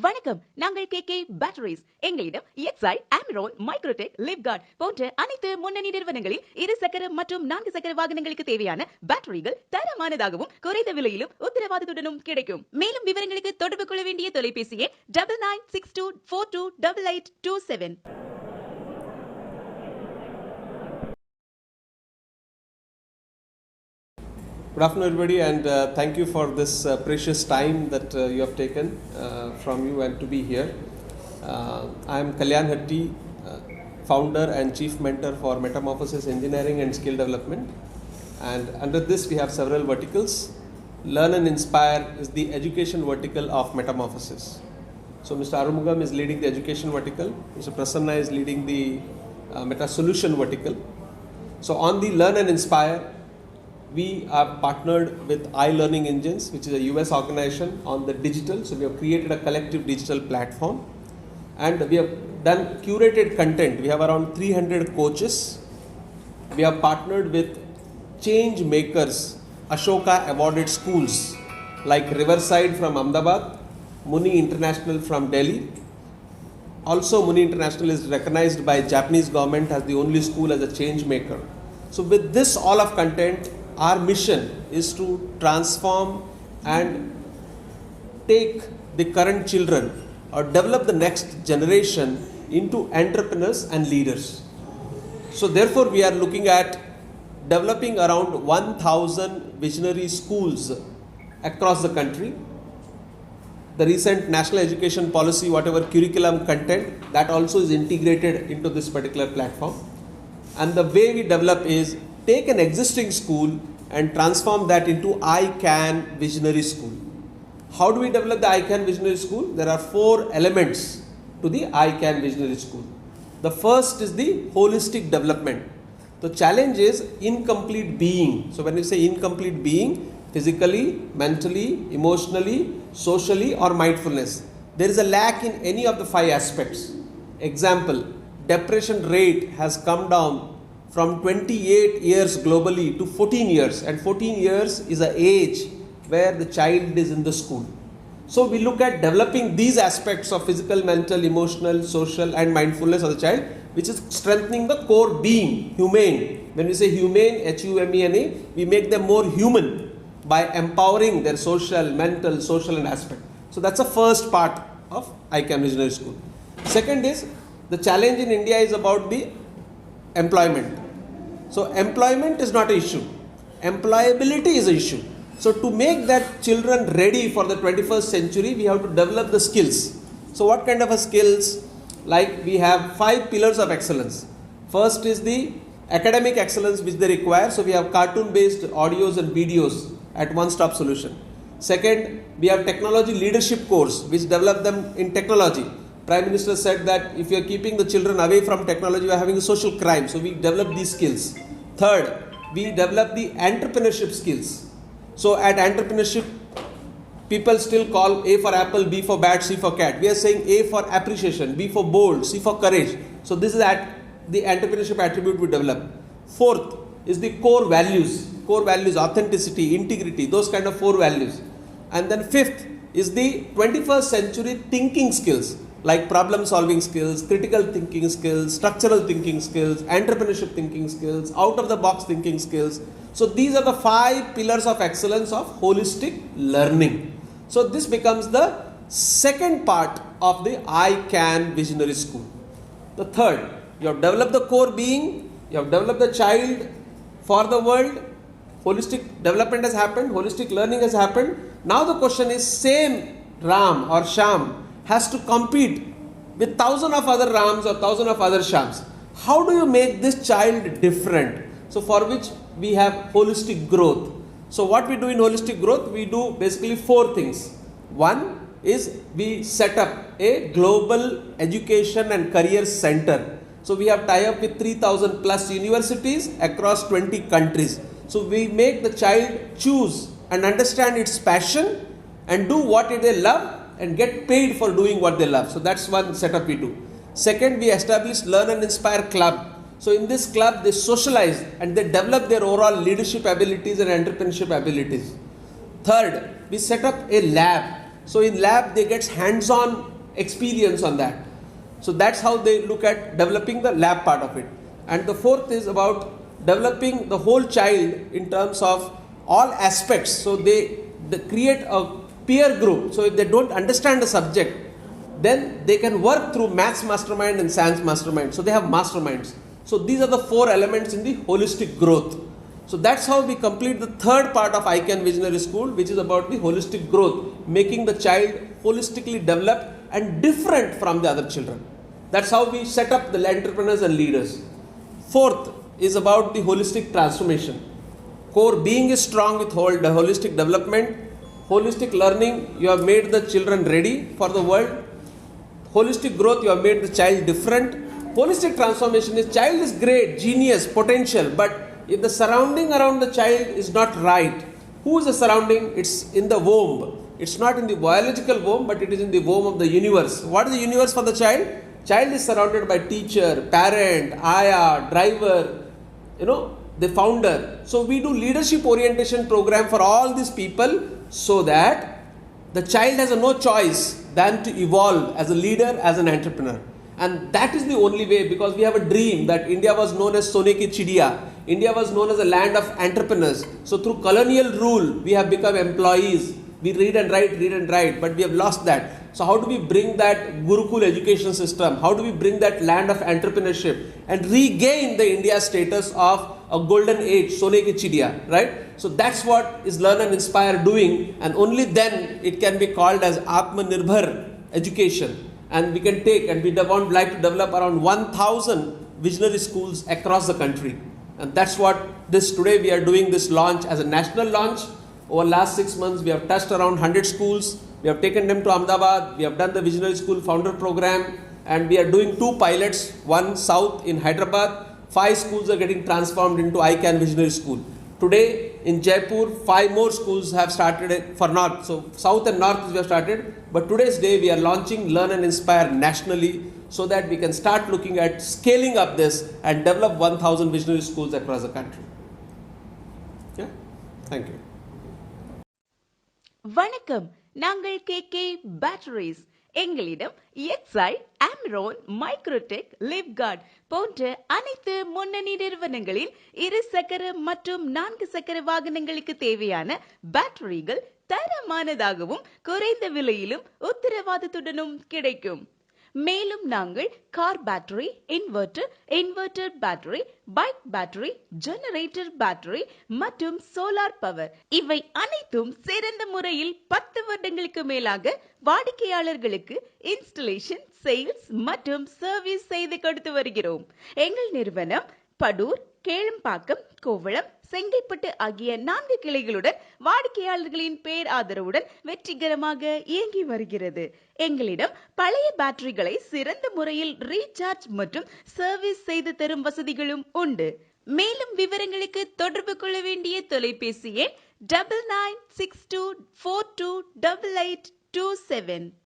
வணக்கம், நாங்கள் KK batteries. எங்களிடம் எக்ஸைட், ஆமிரோல், மைக்ரோடெக், லிப்கார்ட் போன்ற அனைத்து முன்னணி நிறுவனங்களில் 2 சக்கர மற்றும் 4 சக்கர வாகனங்களுக்கு தேவையான பேட்டரிகள் தரமானதாகவும் குறைந்த விலையிலும் உத்தரவாதத்துடனும் கிடைக்கும். மேலும் விவரங்களுக்கு தொடர்பு கொள்ள வேண்டிய தொலைபேசி எண் 9962428827. Good afternoon, everybody, and thank you for this precious time that you have taken from you and to be here. I am Kalyan Hatti, founder and chief mentor for Metamorphosis Engineering and Skill Development. And under this, we have several verticals. LearnNInspire is the education vertical of Metamorphosis. So, Mr. Arumugam is leading the education vertical. Mr. Prasanna is leading the Meta Solution vertical. So, on the LearnNInspire, we are partnered with iLearning Engines, which is a US organization on the digital. So we have created a collective digital platform, and we have done curated content. We have around 300 coaches. We have partnered with change makers, Ashoka awarded schools like Riverside from Ahmedabad, Muni International from Delhi. Also, Muni International is recognized by Japanese government as the only school as a change maker. So with this all of content, our mission is to transform and take the current children or develop the next generation into entrepreneurs and leaders. So therefore we are looking at developing around 1,000 visionary schools across the country. The recent national education policy, whatever curriculum content, that also is integrated into this particular platform. And the way we develop is take an existing school and transform that into I-CAN Visionary School. How do we develop the I-CAN Visionary School? There are 4 elements to the I-CAN Visionary School. The first is the holistic development. The challenge is incomplete being. So when you say incomplete being, physically, mentally, emotionally, socially, or mindfulness, there is a lack in any of the 5 aspects. Example, depression rate has come down from 28 years globally to 14 years, and 14 years is an age where the child is in the school. So we look at developing these aspects of physical, mental, emotional, social and mindfulness of the child, which is strengthening the core being, humane. When we say humane, H-U-M-E-N-A, we make them more human by empowering their social, mental, social and aspect. So that's the first part of I-CAN Visionary School. Second is, the challenge in India is about the employment. So employment is not an issue. Employability is an issue. So to make that children ready for the 21st century, we have to develop the skills. So what kind of a skills? Like we have 5 pillars of excellence. First is the academic excellence which they require. So we have cartoon based audios and videos at one stop solution. Second, we have technology leadership course which develop them in technology. Prime Minister said that if you are keeping the children away from technology, you are having a social crime. So we develop these skills. Third, we develop the entrepreneurship skills. So at entrepreneurship, people still call A for apple, B for bat, C for cat. We are saying A for appreciation, B for bold, C for courage. So this is the entrepreneurship attribute we develop. Fourth is the core values. Core values, authenticity, integrity, those kind of 4 values. And then fifth is the 21st century thinking skills, like problem solving skills, critical thinking skills, structural thinking skills, entrepreneurship thinking skills, out of the box thinking skills. So these are the 5 pillars of excellence of holistic learning. So this becomes the second part of the I-CAN Visionary School. The third, you have developed the core being, you have developed the child for the world, holistic development has happened, holistic learning has happened. Now the question is, same Ram or Sham has to compete with 1,000 of other Rams or 1,000 of other Shams. How do you make this child different? So for which we have holistic growth. So what we do in holistic growth, we do basically 4 things. One is we set up a global education and career center. So we have tie-up with 3,000 plus universities across 20 countries. So we make the child choose and understand its passion and do what they love and get paid for doing what they love. So that's one setup we do. Second, we established LearnNInspire Club. So in this club, they socialize and they develop their overall leadership abilities and entrepreneurship abilities. Third, we set up a lab So in lab they get hands-on experience on that. So that's how they look at developing the lab part of it. And the fourth is about developing the whole child in terms of all aspects. So they create a peer group. So if they don't understand the subject, then they can work through maths mastermind and science mastermind. So they have masterminds. So these are the four elements in the holistic growth. So that's how we complete the third part of ICANN Visionary School, which is about the holistic growth, making the child holistically developed and different from the other children. That's how we set up the entrepreneurs and leaders. Fourth is about the holistic transformation. Core being is strong with the holistic development. Holistic learning, you have made the children ready for the world. Holistic growth, you have made the child different. Holistic transformation is child is great, genius, potential, but if the surrounding around the child is not right, who is the surrounding? It's in the womb. It's not in the biological womb, but it is in the womb of the universe. What is the universe for the child? Child is surrounded by teacher, parent, ayah, driver, the founder. So we do leadership orientation program for all these people so that the child has no choice than to evolve as a leader, as an entrepreneur. And that is the only way, because we have a dream that India was known as Sone ki Chidiya. India was known as a land of entrepreneurs. So through colonial rule, we have become employees. We read and write, but we have lost that. So how do we bring that Gurukul education system? How do we bring that land of entrepreneurship and regain the India status of a golden age, Sone ki Chidiya, right? So that's what is LearnNInspire doing, and only then it can be called as Atmanirbhar education. And we can take, and we would like to develop around 1,000 visionary schools across the country. And that's what today we are doing this launch as a national launch. Over last 6 months, we have touched around 100 schools. We have taken them to Ahmedabad. We have done the Visionary School Founder Program. And we are doing 2 pilots, one south in Hyderabad. 5 schools are getting transformed into ICANN Visionary School. Today in Jaipur, 5 more schools have started for north. So south and north we have started. But today's day we are launching LearnNInspire nationally so that we can start looking at scaling up this and develop 1,000 visionary schools across the country. Yeah, thank you. வணக்கம். நாங்கள் KK batteries. எங்களிடம் excite, ஆம்ரோன், Microtek, லிவ்கார்ட் போன்ற அனைத்து முன்னணி நிறுவனங்களின் 2 சக்கர மற்றும் 4 சக்கர வாகனங்களுக்கு தேவையான பேட்டரிகள் தரமானதாகவும் குறைந்த விலையிலும் உத்தரவாதத்துடனும் கிடைக்கும். மேலும் நாங்கள் car battery, inverter battery, bike battery, generator battery மற்றும் சோலார் பவர் இவை அனைத்தும் சிறந்த முறையில் 10 வருடங்களுக்கு மேலாக வாடிக்கையாளர்களுக்கு இன்ஸ்டலேஷன், சேல்ஸ் மற்றும் சர்வீஸ் செய்து கொடுத்து வருகிறோம். எங்கள் நிறுவனம் படூர், கேளம்பாக்கம், கோவளம், செங்கைப்பட்டு ஆகிய 4 கிளைகளுடன் வாடிக்கையாளர்களின் பேர் ஆதரவுடன் வெற்றிகரமாக இயங்கி வருகிறது. எங்களிடம் பழைய பேட்டரிகளை சிறந்த முறையில் ரீசார்ஜ் மற்றும் சர்வீஸ் செய்து தரும் வசதிகளும் உண்டு. மேலும் விவரங்களுக்கு தொடர்பு கொள்ள வேண்டிய தொலைபேசி எண் 9962428827.